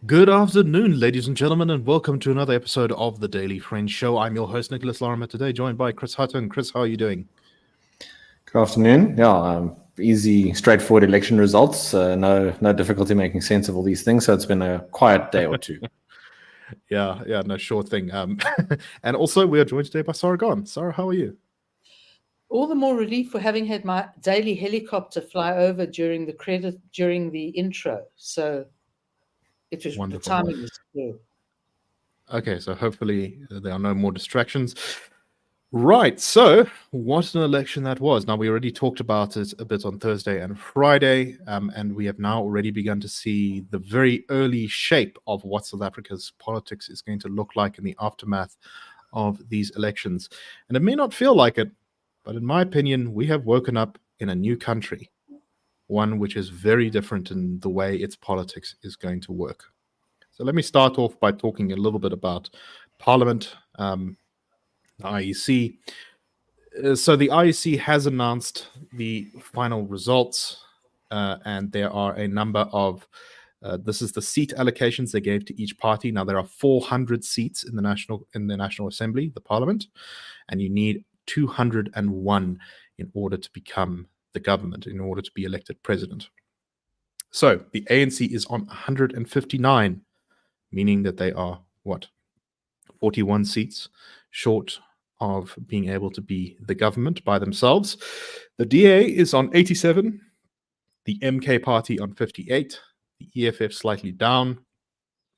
Good afternoon, ladies and gentlemen, and welcome to another episode of the Daily Friend Show. I'm your host, Nicholas Lorimer, today joined by Chris Hattingh. Chris, how are you doing? Good afternoon. Easy, straightforward election results. No difficulty making sense of all these things. So it's been a quiet day or two. No, sure thing. And also, we are joined today by Sara. Sara, how are you? All the more relief for having had my daily helicopter fly over during the intro. So it was Wonderful. The timing was good. Okay, so hopefully there are no more distractions. Right, so what an election that was. Now, we already talked about it a bit on Thursday and Friday, and we have now already begun to see the very early shape of what South Africa's politics is going to look like in the aftermath of these elections. And it may not feel like it, but in my opinion, we have woken up in a new country, one which is very different in the way its politics is going to work. So let me start off by talking a little bit about Parliament, the IEC. So the IEC has announced the final results, and there are a number of this is the seat allocations they gave to each party. Now there are 400 seats in the National Assembly, the Parliament, and you need 201 in order to become the government, in order to be elected president. So the ANC is on 159, meaning that they are 41 seats short of being able to be the government by themselves. The DA is on 87, the MK party on 58, the EFF slightly down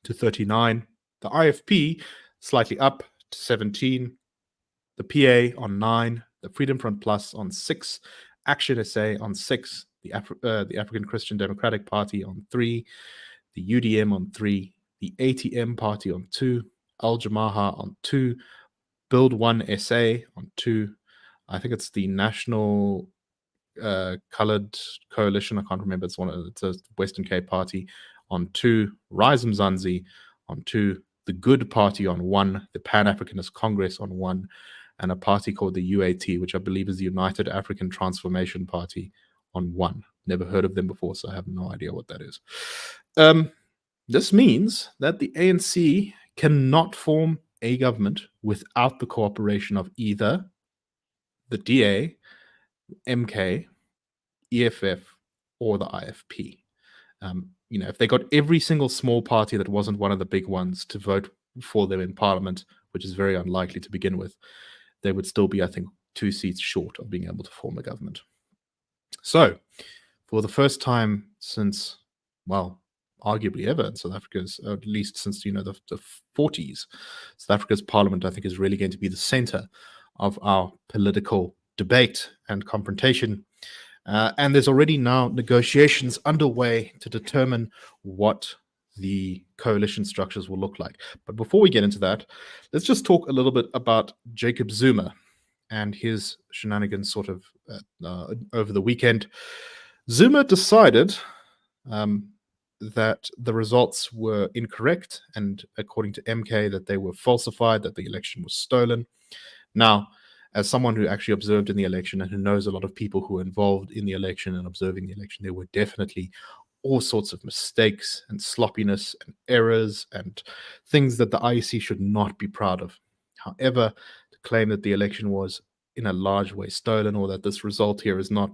to 39, the IFP slightly up to 17, the PA on 9, the Freedom Front Plus on 6, Action SA on 6, the African Christian Democratic Party on 3, the UDM on 3, the ATM party on 2, Al Jamaha on 2, Build One SA on 2. I think it's the National Colored Coalition. I can't remember. It's a Western Cape party on 2. Rise Mzansi on 2. The Good Party on 1. The Pan Africanist Congress on 1, and a party called the UAT, which I believe is the United African Transformation Party, on 1. Never heard of them before, so I have no idea what that is. This means that the ANC cannot form a government without the cooperation of either the DA, MK, EFF, or the IFP. If they got every single small party that wasn't one of the big ones to vote for them in Parliament, which is very unlikely to begin with, they would still be, I think, 2 seats short of being able to form a government. So, for the first time since, arguably ever in South Africa's, or at least since, the 40s, South Africa's Parliament, I think, is really going to be the center of our political debate and confrontation. And there's already now negotiations underway to determine what the coalition structures will look like. But before we get into that, let's just talk a little bit about Jacob Zuma and his shenanigans sort of over the weekend. Zuma decided that the results were incorrect, and according to MK, that they were falsified, that the election was stolen. Now, as someone who actually observed in the election and who knows a lot of people who were involved in the election and observing the election, there were definitely all sorts of mistakes and sloppiness and errors and things that the IEC should not be proud of. However, to claim that the election was in a large way stolen, or that this result here is not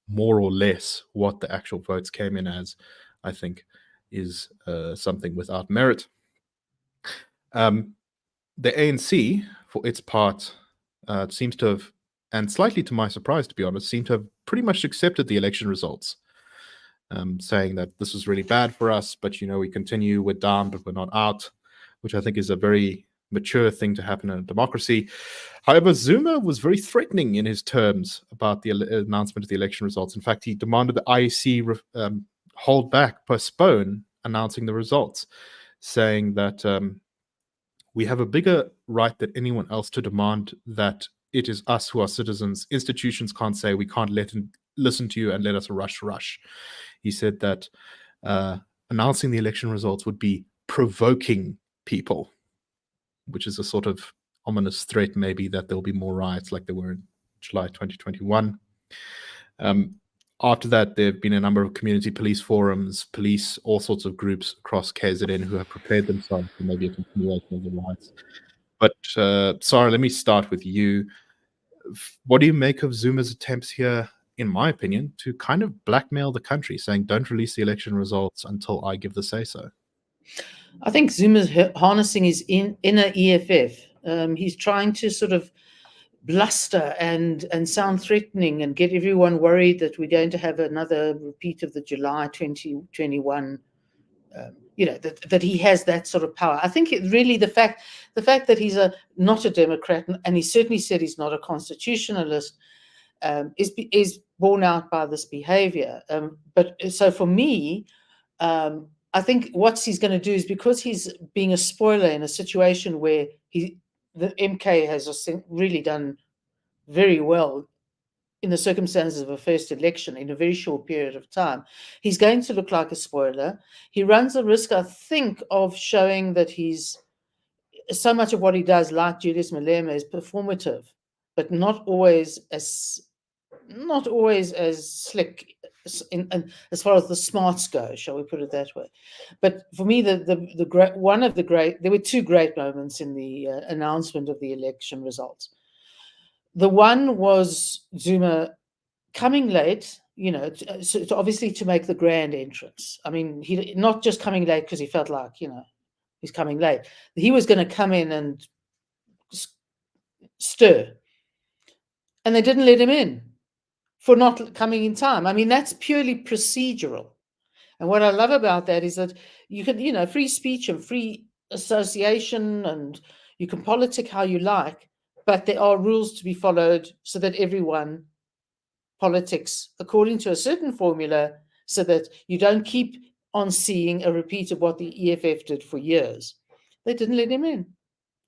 more or less what the actual votes came in as, I think is something without merit. The ANC, for its part, seems to have, and slightly to my surprise, to be honest, seemed to have pretty much accepted the election results, saying that this is really bad for us, but we continue, we're down, but we're not out, which I think is a very mature thing to happen in a democracy. However, Zuma was very threatening in his terms about the announcement of the election results. In fact, he demanded the IEC hold back, postpone announcing the results, saying that we have a bigger right than anyone else to demand that it is us who are citizens. Institutions can't say we can't listen to you and let us rush. He said that announcing the election results would be provoking people, which is a sort of ominous threat, maybe, that there'll be more riots like there were in July 2021. after that, there have been a number of community police forums, police, all sorts of groups across KZN who have prepared themselves for maybe a continuation of the riots. But Sara, let me start with you. What do you make of Zuma's attempts here, in my opinion, to kind of blackmail the country, saying don't release the election results until I give the say-so? I think Zuma's harnessing his inner EFF. He's trying to sort of bluster and sound threatening and get everyone worried that we're going to have another repeat of the July 2021. That he has that sort of power. I think really the fact that he's not a Democrat, and he certainly said he's not a constitutionalist, is borne out by this behavior. But so for me, I think what he's going to do is, because he's being a spoiler in a situation where the MK has really done very well in the circumstances of a first election in a very short period of time, he's going to look like a spoiler. He runs the risk, I think, of showing that he's so much of what he does, like Julius Malema, is performative, but not always as slick as far as the smarts go, shall we put it that way. But for me, there were two great moments in the announcement of the election results. The one was Zuma coming late, obviously to make the grand entrance. I mean, he not just coming late because he felt like, he's coming late. He was going to come in and stir. And they didn't let him in for not coming in time. I mean, that's purely procedural. And what I love about that is that you can, free speech and free association, and you can politic how you like, but there are rules to be followed so that everyone politics according to a certain formula, so that you don't keep on seeing a repeat of what the EFF did for years. They didn't let him in.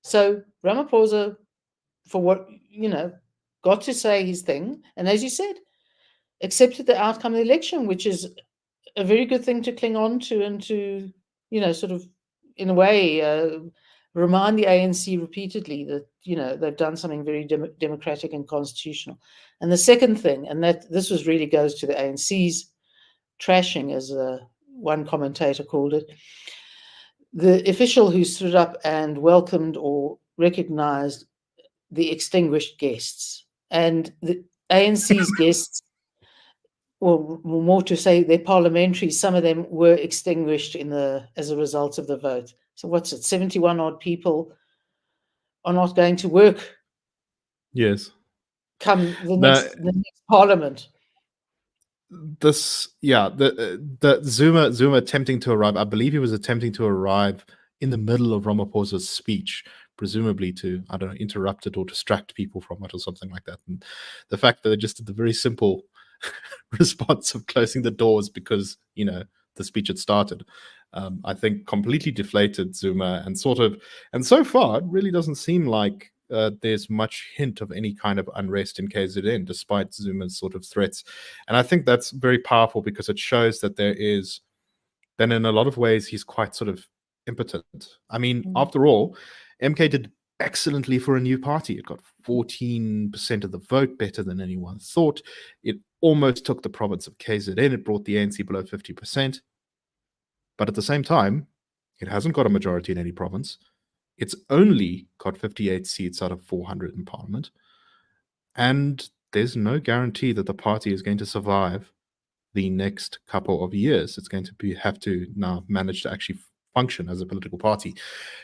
So Ramaphosa, for what, got to say his thing. And as you said, accepted the outcome of the election, which is a very good thing to cling on to, and to, sort of, in a way, remind the ANC repeatedly that, they've done something very democratic and constitutional. And the second thing, and that this really goes to the ANC's trashing, as one commentator called it, the official who stood up and welcomed or recognized the extinguished guests. And the ANC's guests, or more to say, their parliamentary, some of them were extinguished as a result of the vote. So what's it, 71 odd people are not going to work. Yes. Come the next parliament. The Zuma attempting to arrive, I believe he was attempting to arrive in the middle of Ramaphosa's speech, presumably to, I don't know, interrupt it or distract people from it or something like that. And the fact that they just did the very simple response of closing the doors because, the speech had started, I think completely deflated Zuma, and so far, it really doesn't seem like there's much hint of any kind of unrest in KZN, despite Zuma's sort of threats. And I think that's very powerful, because it shows that then in a lot of ways, he's quite sort of impotent. I mean, after all, MK did excellently for a new party. It got 14% of the vote, better than anyone thought. It almost took the province of KZN. It brought the ANC below 50%. But at the same time, it hasn't got a majority in any province. It's only got 58 seats out of 400 in parliament. And there's no guarantee that the party is going to survive the next couple of years. It's going to have to now manage to actually function as a political party.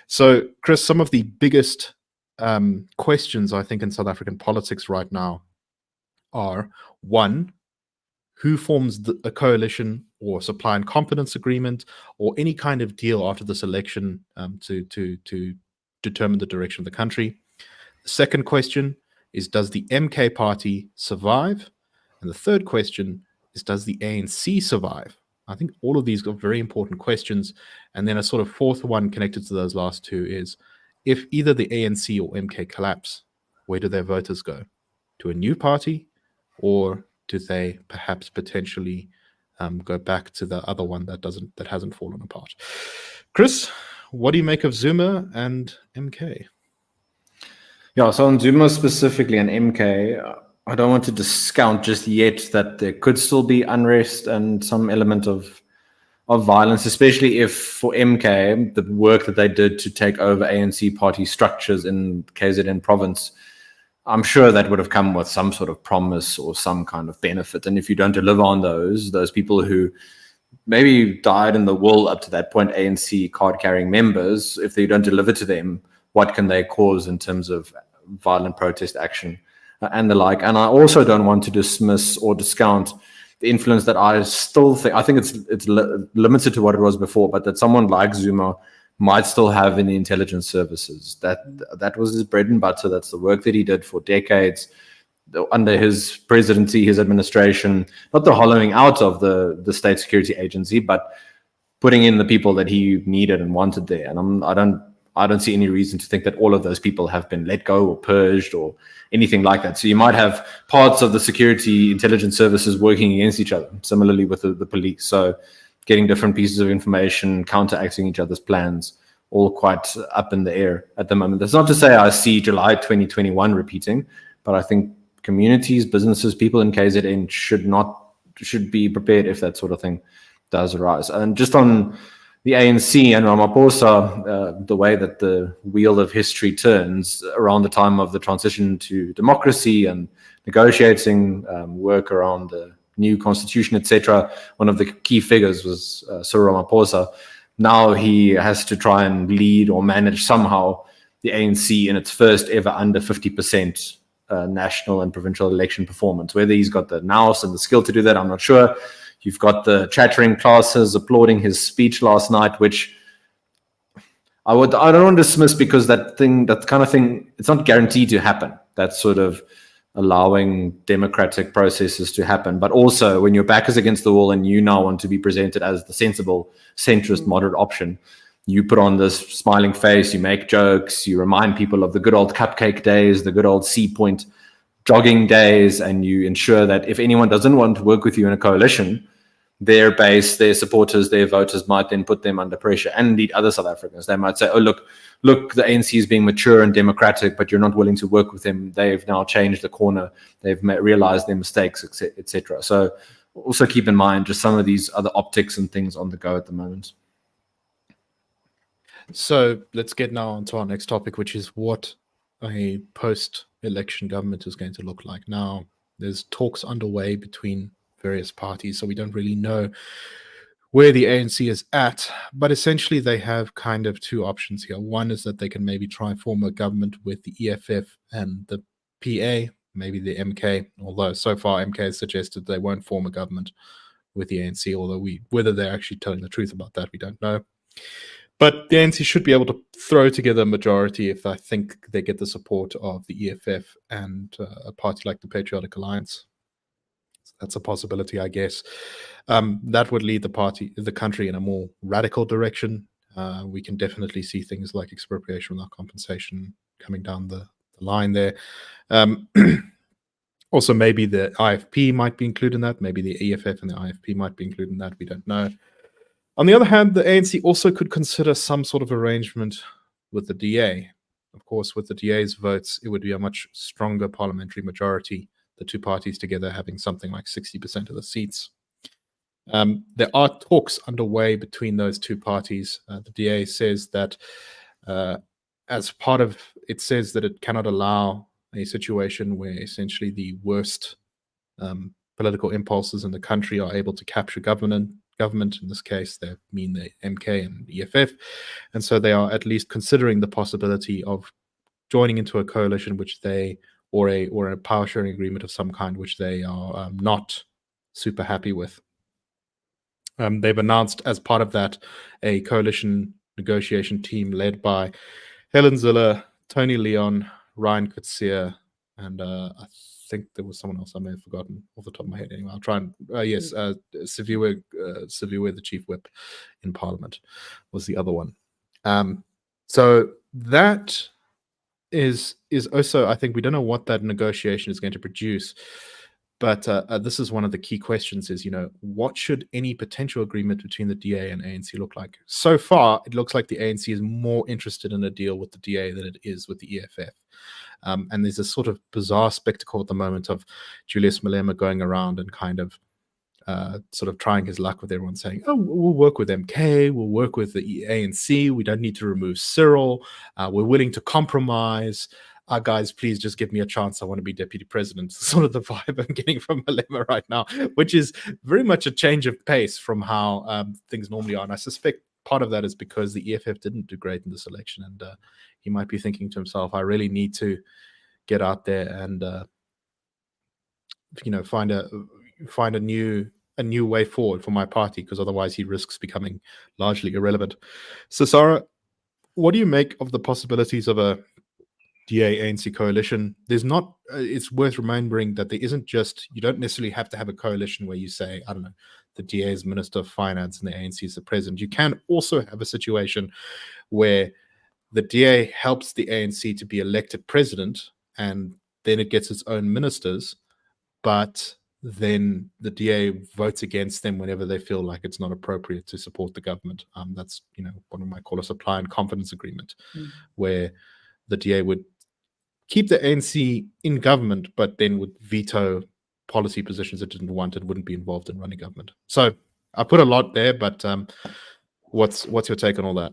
So, Chris, some of the biggest questions, I think, in South African politics right now are, one, who forms a coalition or supply and confidence agreement or any kind of deal after this election to determine the direction of the country? The second question is, does the MK party survive? And the third question is, does the ANC survive? I think all of these are very important questions. And then a sort of fourth one connected to those last two is, if either the ANC or MK collapse, where do their voters go? To a new party, or do they perhaps potentially go back to the other one that hasn't fallen apart? Chris, what do you make of Zuma and MK? Yeah, so on Zuma specifically and MK, I don't want to discount just yet that there could still be unrest and some element of violence, especially if for MK, the work that they did to take over ANC party structures in KZN province, I'm sure that would have come with some sort of promise or some kind of benefit. And if you don't deliver on those people who maybe died in the wool up to that point, ANC card-carrying members, if they don't deliver to them, what can they cause in terms of violent protest action and the like? And I also don't want to dismiss or discount the influence that I think it's limited to what it was before, but that someone like Zuma might still have in the intelligence services. That was his bread and butter. That's the work that he did for decades under his presidency, his administration, not the hollowing out of the state security agency, but putting in the people that he needed and wanted there. And I don't see any reason to think that all of those people have been let go or purged or anything like that. So you might have parts of the security intelligence services working against each other, similarly with the police. So getting different pieces of information, counteracting each other's plans, all quite up in the air at the moment. That's not to say I see July 2021 repeating, but I think communities, businesses, people in KZN should be prepared if that sort of thing does arise. And just on the ANC and Ramaphosa, the way that the wheel of history turns around the time of the transition to democracy and negotiating work around the new constitution, etc. One of the key figures was Cyril Ramaphosa. Now he has to try and lead or manage somehow the ANC in its first ever under 50% national and provincial election performance. Whether he's got the nous and the skill to do that, I'm not sure. You've got the chattering classes applauding his speech last night, which I don't want to dismiss, because that kind of thing, it's not guaranteed to happen. That's sort of allowing democratic processes to happen. But also, when your back is against the wall and you now want to be presented as the sensible, centrist, moderate option, you put on this smiling face, you make jokes, you remind people of the good old cupcake days, the good old Sea Point jogging days, and you ensure that if anyone doesn't want to work with you in a coalition, their base, their supporters, their voters might then put them under pressure. And indeed, other South Africans, they might say, oh, look, the ANC is being mature and democratic, but you're not willing to work with them. They've now changed the corner. They've realized their mistakes, etc. So also keep in mind just some of these other optics and things on the go at the moment. So let's get now on to our next topic, which is what a post-election government is going to look like. Now, there's talks underway between various parties, so we don't really know where the ANC is at, but essentially they have kind of two options here. One is that they can maybe try and form a government with the EFF and the PA, maybe the MK, although so far MK has suggested they won't form a government with the ANC, although whether they're actually telling the truth about that, we don't know. But the ANC should be able to throw together a majority if I think they get the support of the EFF and a party like the Patriotic Alliance. That's a possibility, I guess. That would lead the country in a more radical direction. We can definitely see things like expropriation without compensation coming down the line there. Also, maybe the IFP might be included in that. Maybe the EFF and the IFP might be included in that. We don't know. On the other hand, the ANC also could consider some sort of arrangement with the DA. Of course, with the DA's votes, it would be a much stronger parliamentary majority, the two parties together having something like 60% of the seats. There are talks underway between those two parties. The DA says that as part of it, says that it cannot allow a situation where essentially the worst political impulses in the country are able to capture government. In this case, they mean the MK and EFF, and so they are at least considering the possibility of joining into a coalition which they or a power sharing agreement of some kind which they are not super happy with. They've announced as part of that a coalition negotiation team led by Helen Zille, Tony Leon, Ryan Coetzee, and I think there was someone else I may have forgotten off the top of my head. Anyway, I'll try and Siviwe, the chief whip in Parliament, was the other one. So that is also, I think we don't know what that negotiation is going to produce, But this is one of the key questions is, what should any potential agreement between the DA and ANC look like? So far, it looks like the ANC is more interested in a deal with the DA than it is with the EFF. And there's a sort of bizarre spectacle at the moment of Julius Malema going around and kind of sort of trying his luck with everyone, saying, oh, we'll work with MK, we'll work with the ANC, we don't need to remove Cyril, we're willing to compromise. Guys, please just give me a chance. I want to be deputy president. Sort of the vibe I'm getting from Malema right now, which is very much a change of pace from how things normally are. And I suspect part of that is because the EFF didn't do great in this election. And he might be thinking to himself, I really need to get out there and, find a new way forward for my party, because otherwise he risks becoming largely irrelevant. So, Sara, what do you make of the possibilities of a DA-ANC coalition? There's not. It's worth remembering that there isn't just. You don't necessarily have to have a coalition where you say, I don't know, the DA is Minister of Finance and the ANC is the president. You can also have a situation where the DA helps the ANC to be elected president, and then it gets its own ministers, but then the DA votes against them whenever they feel like it's not appropriate to support the government. That's what we might call a supply and confidence agreement, where the DA would keep the ANC in government, but then would veto policy positions it didn't want and wouldn't be involved in running government. So I put a lot there, but what's your take on all that?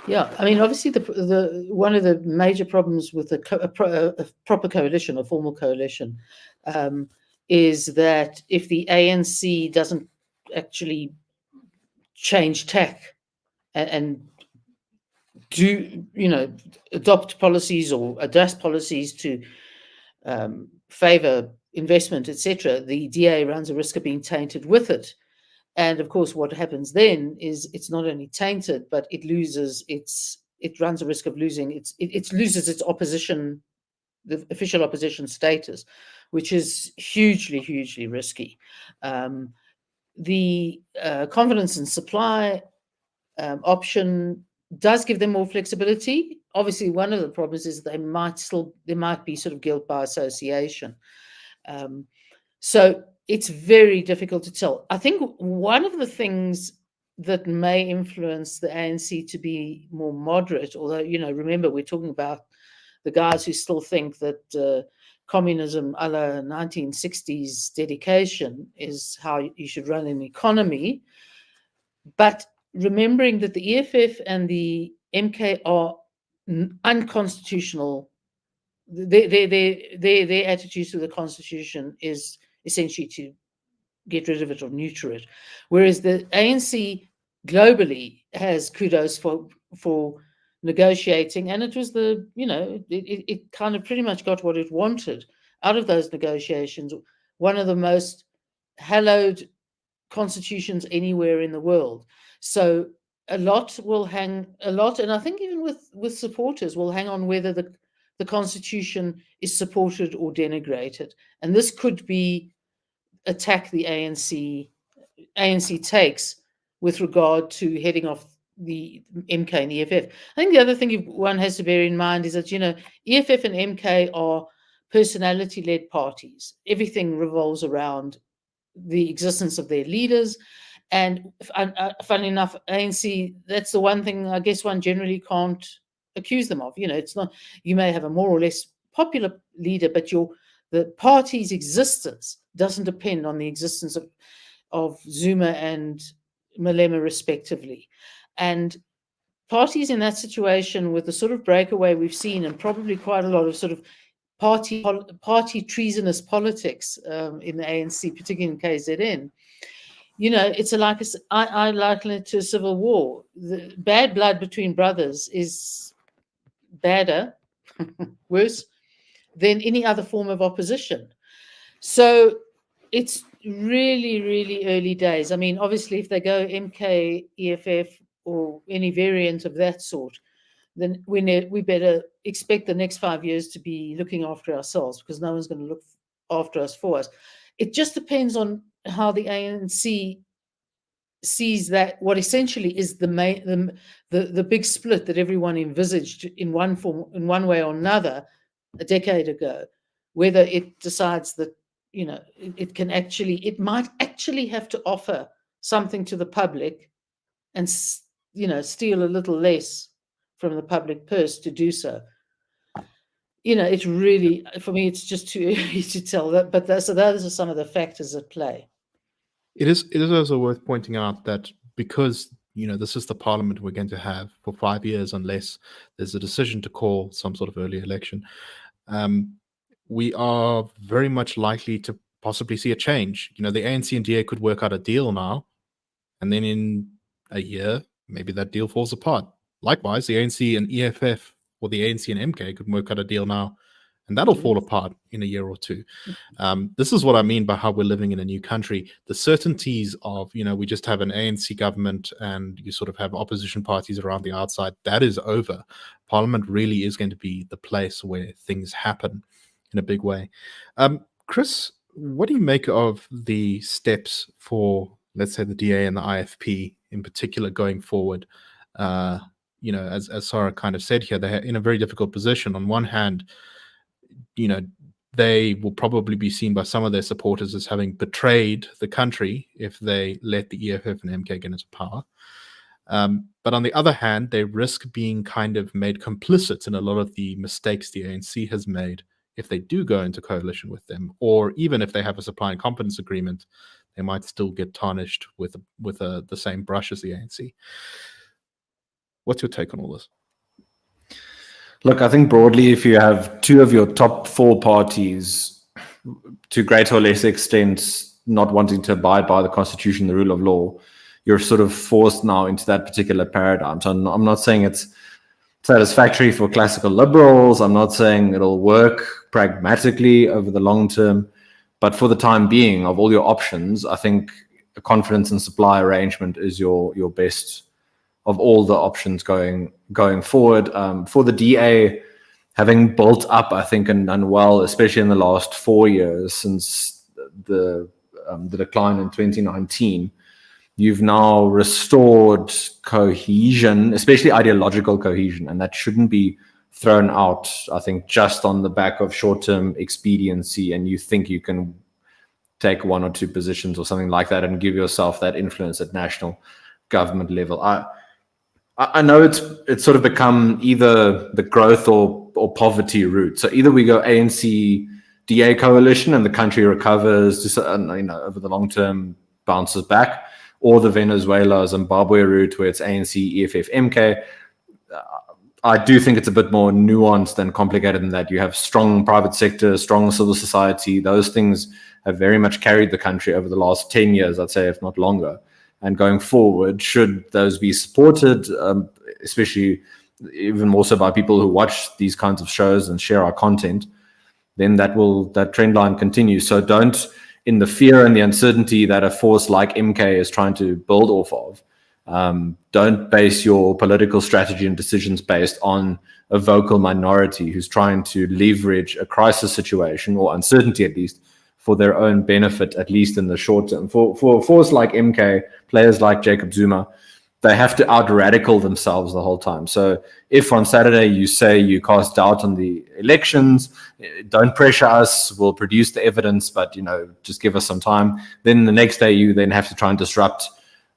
Yeah, I mean, obviously, the one of the major problems with a proper coalition, a formal coalition, is that if the ANC doesn't actually change tack and do, adopt policies or adjust policies to favor investment, etc., the DA runs a risk of being tainted with it. And of course, what happens then is it's not only tainted, but it runs a risk of losing it loses its opposition, the official opposition status, which is hugely, hugely risky. The confidence and supply option does give them more flexibility. Obviously, one of the problems is there might be sort of guilt by association. So it's very difficult to tell. I think one of the things that may influence the ANC to be more moderate, although, remember, we're talking about the guys who still think that communism a la 1960s dedication is how you should run an economy. But remembering that the EFF and the MK are unconstitutional, their attitudes to the constitution is essentially to get rid of it or neuter it, whereas the ANC globally has kudos for negotiating, and it was it kind of pretty much got what it wanted out of those negotiations. One of the most hallowed constitutions anywhere in the world. So a lot, and I think even with supporters will hang on whether the constitution is supported or denigrated. And this could be a tack the ANC takes with regard to heading off the MK and the EFF. I think the other thing one has to bear in mind is that, EFF and MK are personality-led parties. Everything revolves around the existence of their leaders. And funnily enough, ANC, that's the one thing I guess one generally can't accuse them of. It's not, you may have a more or less popular leader, but the party's existence doesn't depend on the existence of Zuma and Malema respectively. And parties in that situation, with the sort of breakaway we've seen, and probably quite a lot of sort of party treasonous politics in the ANC, particularly in KZN, I liken it to a civil war. The bad blood between brothers is badder, worse than any other form of opposition. So it's really, really early days. I mean, obviously, if they go MK, EFF, or any variant of that sort, then we better expect the next 5 years to be looking after ourselves, because no one's going to look after us for us. It just depends on how the ANC sees that, what essentially is the big split that everyone envisaged in one way or another a decade ago, whether it decides that it might actually have to offer something to the public and, steal a little less from the public purse to do so. It's really, for me, it's just too early to tell that. But those are some of the factors at play. It is also worth pointing out that because this is the parliament we're going to have for 5 years, unless there's a decision to call some sort of early election, we are very much likely to possibly see a change. The ANC and DA could work out a deal now, and then in a year, maybe that deal falls apart. Likewise, the ANC and EFF, or the ANC and MK could work out a deal now, and that'll fall apart in a year or two. This is what I mean by how we're living in a new country. The certainties of, we just have an ANC government and you sort of have opposition parties around the outside, that is over. Parliament really is going to be the place where things happen in a big way. Chris, what do you make of the steps for, let's say, the DA and the IFP in particular going forward? As Sara kind of said here, they're in a very difficult position. On one hand, they will probably be seen by some of their supporters as having betrayed the country if they let the EFF and MK get into power. But on the other hand, they risk being kind of made complicit in a lot of the mistakes the ANC has made if they do go into coalition with them, or even if they have a supply and confidence agreement, they might still get tarnished with the same brush as the ANC. What's your take on all this? Look, I think broadly, if you have two of your top four parties, to greater or less extent, not wanting to abide by the Constitution, the rule of law, you're sort of forced now into that particular paradigm. So I'm not saying it's satisfactory for classical liberals. I'm not saying it'll work pragmatically over the long term. But for the time being, of all your options, I think a confidence and supply arrangement is your best of all the options going forward. For the DA, having built up, I think, and done well, especially in the last 4 years since the decline in 2019, you've now restored cohesion, especially ideological cohesion, and that shouldn't be thrown out, I think, just on the back of short-term expediency, and you think you can take 1 or 2 positions or something like that and give yourself that influence at national government level. I know it's sort of become either the growth or poverty route. So either we go ANC DA coalition and the country recovers, over the long term bounces back, or the Venezuela Zimbabwe route where it's ANC EFF MK. I do think it's a bit more nuanced and complicated than that. You have strong private sector, strong civil society. Those things have very much carried the country over the last 10 years, I'd say, if not longer. And going forward, should those be supported, especially even more so by people who watch these kinds of shows and share our content, then that trend line continues. So don't, in the fear and the uncertainty that a force like MK is trying to build off of, don't base your political strategy and decisions based on a vocal minority who's trying to leverage a crisis situation, or uncertainty at least, for their own benefit, at least in the short term. For a force like MK, players like Jacob Zuma, they have to out-radical themselves the whole time. So if on Saturday you say you cast doubt on the elections, don't pressure us, we'll produce the evidence, but just give us some time. Then the next day you then have to try and disrupt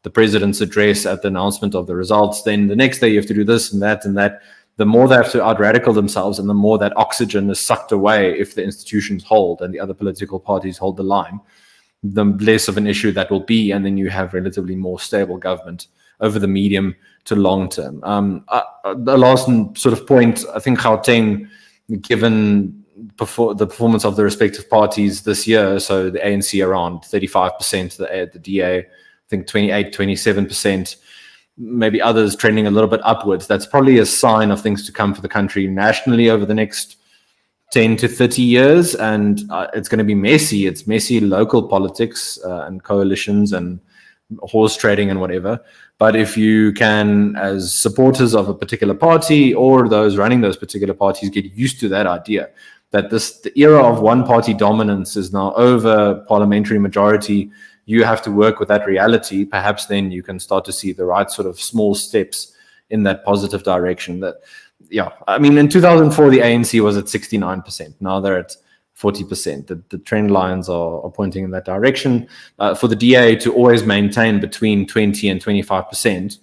the president's address at the announcement of the results. Then the next day you have to do this and that and that. The more they have to out-radical themselves, and the more that oxygen is sucked away if the institutions hold and the other political parties hold the line, the less of an issue that will be, and then you have relatively more stable government over the medium to long term. The last sort of point, I think Hattingh, given the performance of the respective parties this year, so the ANC around 35%, the DA, I think 28, 27%, maybe others trending a little bit upwards. That's probably a sign of things to come for the country nationally over the next 10 to 30 years. And it's going to be messy. It's messy local politics and coalitions and horse trading and whatever. But if you can, as supporters of a particular party or those running those particular parties, get used to that idea that the era of one party dominance is now over, parliamentary majority, you have to work with that reality. Perhaps then you can start to see the right sort of small steps in that positive direction. In 2004, the ANC was at 69%. Now they're at 40%. The trend lines are pointing in that direction. For the DA to always maintain between 20 and 25%,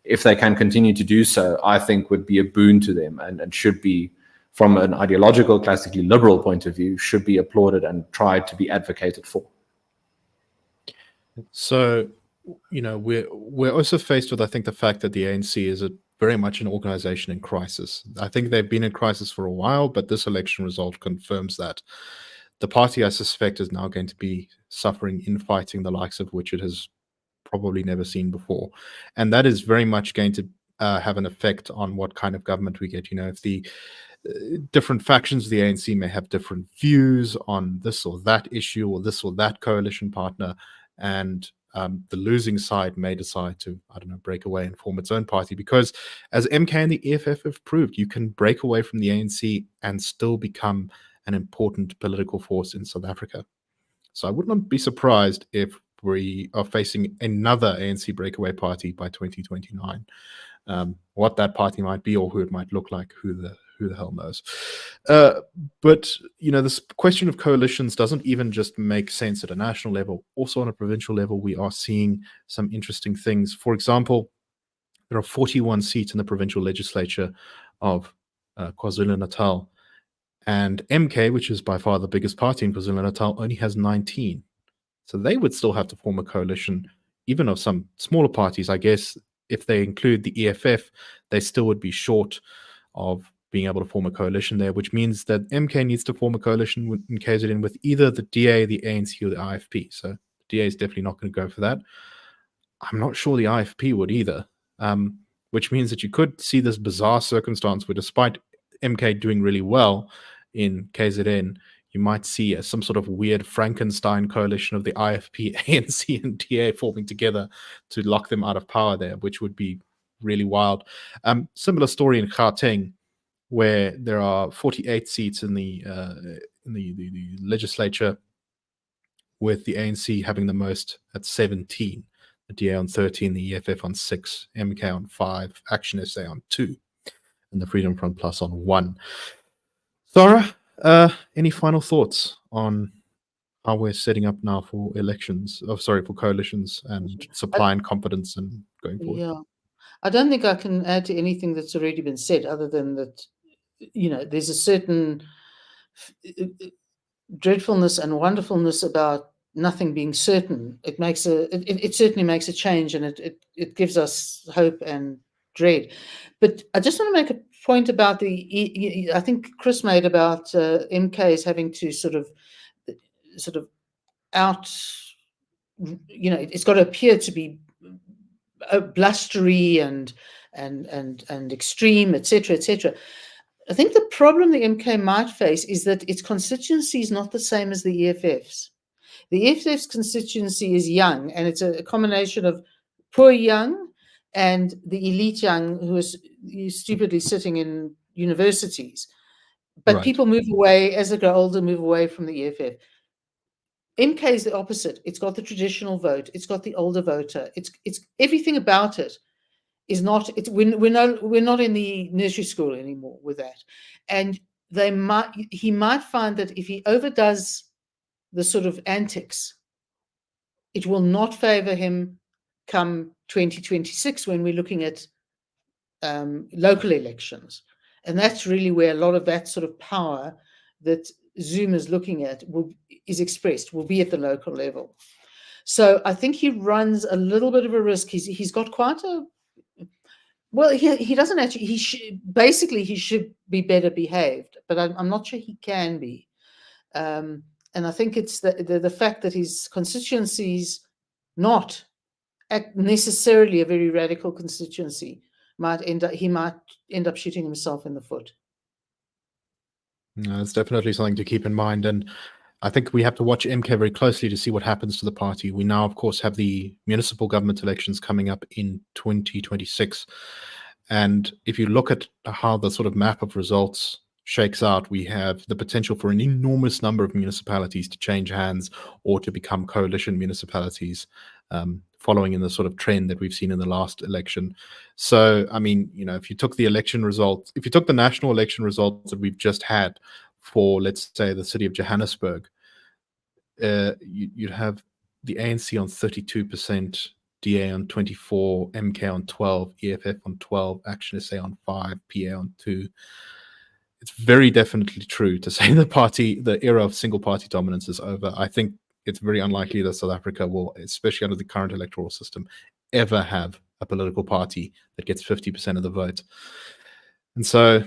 if they can continue to do so, I think would be a boon to them and should be, from an ideological, classically liberal point of view, should be applauded and tried to be advocated for. So, we're also faced with, I think, the fact that the ANC is very much an organization in crisis. I think they've been in crisis for a while, but this election result confirms that. The party, I suspect, is now going to be suffering infighting the likes of which it has probably never seen before. And that is very much going to have an effect on what kind of government we get. If the different factions of the ANC may have different views on this or that issue or this or that coalition partner, and the losing side may decide to, break away and form its own party, because as MK and the EFF have proved, you can break away from the ANC and still become an important political force in South Africa. So I would not be surprised if we are facing another ANC breakaway party by 2029. What that party might be or who it might look like, who the hell knows. But this question of coalitions doesn't even just make sense at a national level. Also on a provincial level, we are seeing some interesting things. For example, there are 41 seats in the provincial legislature of KwaZulu-Natal, and MK, which is by far the biggest party in KwaZulu-Natal, only has 19. So they would still have to form a coalition, even of some smaller parties. I guess if they include the EFF, they still would be short of being able to form a coalition there, which means that MK needs to form a coalition in KZN with either the DA, the ANC, or the IFP. So the DA is definitely not going to go for that. I'm not sure the IFP would either, which means that you could see this bizarre circumstance where, despite MK doing really well in KZN, you might see some sort of weird Frankenstein coalition of the IFP, ANC, and DA forming together to lock them out of power there, which would be really wild. Similar story in Hattingh, where there are 48 seats in the legislature, with the ANC having the most at 17, the DA on 13, the EFF on 6, MK on 5, Action SA on 2, and the Freedom Front Plus on 1. Sara, any final thoughts on how we're setting up now for elections? For coalitions and supply and confidence and going forward? Yeah, I don't think I can add to anything that's already been said, other than that, there's a certain dreadfulness and wonderfulness about nothing being certain. It certainly makes a change, and it gives us hope and dread. But I just want to make a point about I think Chris made about MKs having to sort of out, it's got to appear to be blustery and extreme, etc., etc. I think the problem the MK might face is that its constituency is not the same as the EFF's. The EFF's constituency is young, and it's a combination of poor young and the elite young who is stupidly sitting in universities. But Right. people move away, as they grow older, move away from the EFF. MK is the opposite. It's got the traditional vote. It's got the older voter. It's everything about it is not. We're not in the nursery school anymore with that. And he might find that if he overdoes the sort of antics, it will not favor him come 2026 when we're looking at local elections. And that's really where a lot of that sort of power that Zuma is looking at is expressed, will be at the local level. So I think he runs a little bit of a risk. He's got quite a, well, he doesn't actually, he should be better behaved, but I'm not sure he can be. And I think it's the fact that his constituency's not necessarily a very radical constituency he might end up shooting himself in the foot. It's definitely something to keep in mind, and I think we have to watch MK very closely to see what happens to the party. We now, of course, have the municipal government elections coming up in 2026, and if you look at how the sort of map of results shakes out, we have the potential for an enormous number of municipalities to change hands or to become coalition municipalities, following in the sort of trend that we've seen in the last election. So, I mean, if you took the election results, if you took the national election results that we've just had for, let's say, the city of Johannesburg, you'd have the ANC on 32%, DA on 24%, MK on 12%, EFF on 12%, Action SA on 5%, PA on 2%. It's very definitely true to say the era of single party dominance is over. I think it's very unlikely that South Africa will, especially under the current electoral system, ever have a political party that gets 50% of the vote. And so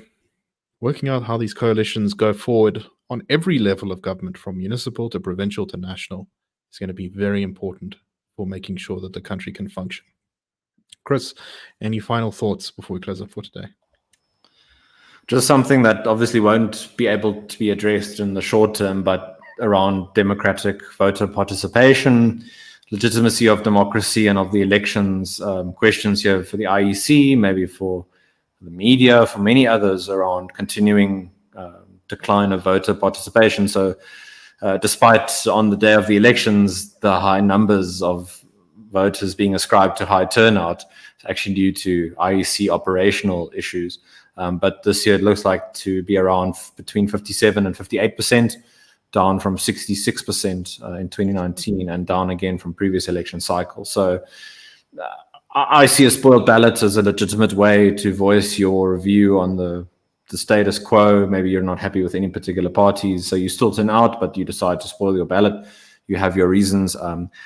working out how these coalitions go forward on every level of government, from municipal to provincial to national, is going to be very important for making sure that the country can function. Chris, any final thoughts before we close up for today? Just something that obviously won't be able to be addressed in the short term, but around democratic voter participation, legitimacy of democracy and of the elections, questions here for the IEC, maybe for the media, for many others, around continuing decline of voter participation. So despite on the day of the elections, the high numbers of voters being ascribed to high turnout, it's actually due to IEC operational issues. But this year it looks like to be around between 57 and 58%, down from 66% in 2019 and down again from previous election cycles. So I see a spoiled ballot as a legitimate way to voice your view on the status quo. Maybe you're not happy with any particular parties, so you still turn out, but you decide to spoil your ballot. You have your reasons.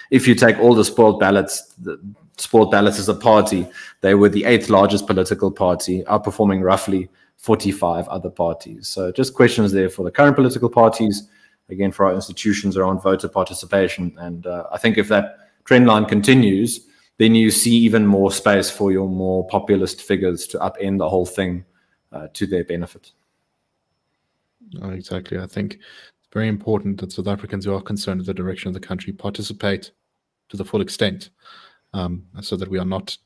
If you take all the spoiled ballots as a party, they were the 8th largest political party, outperforming roughly 45 other parties. So just questions there for the current political parties, again, for our institutions around voter participation. And I think if that trend line continues, then you see even more space for your more populist figures to upend the whole thing to their benefit. Oh, exactly. I think it's very important that South Africans who are concerned with the direction of the country participate to the full extent, so that we are not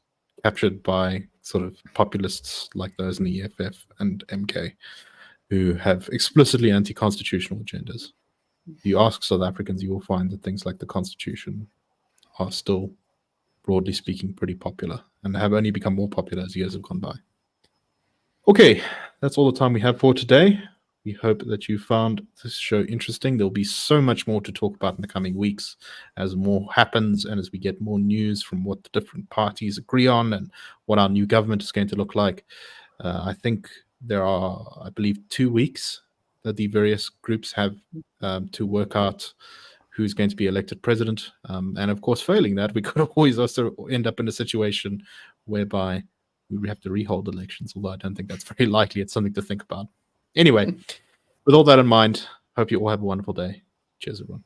captured by sort of populists like those in the EFF and MK who have explicitly anti-constitutional agendas. If you ask South Africans, you will find that things like the Constitution are still, broadly speaking, pretty popular and have only become more popular as years have gone by. Okay, that's all the time we have for today. We hope that you found this show interesting. There'll be so much more to talk about in the coming weeks as more happens and as we get more news from what the different parties agree on and what our new government is going to look like. I think there are, I believe, 2 weeks that the various groups have to work out who's going to be elected president. And of course, failing that, we could always also end up in a situation whereby we have to rehold elections, although I don't think that's very likely. It's something to think about. Anyway, with all that in mind, hope you all have a wonderful day. Cheers, everyone.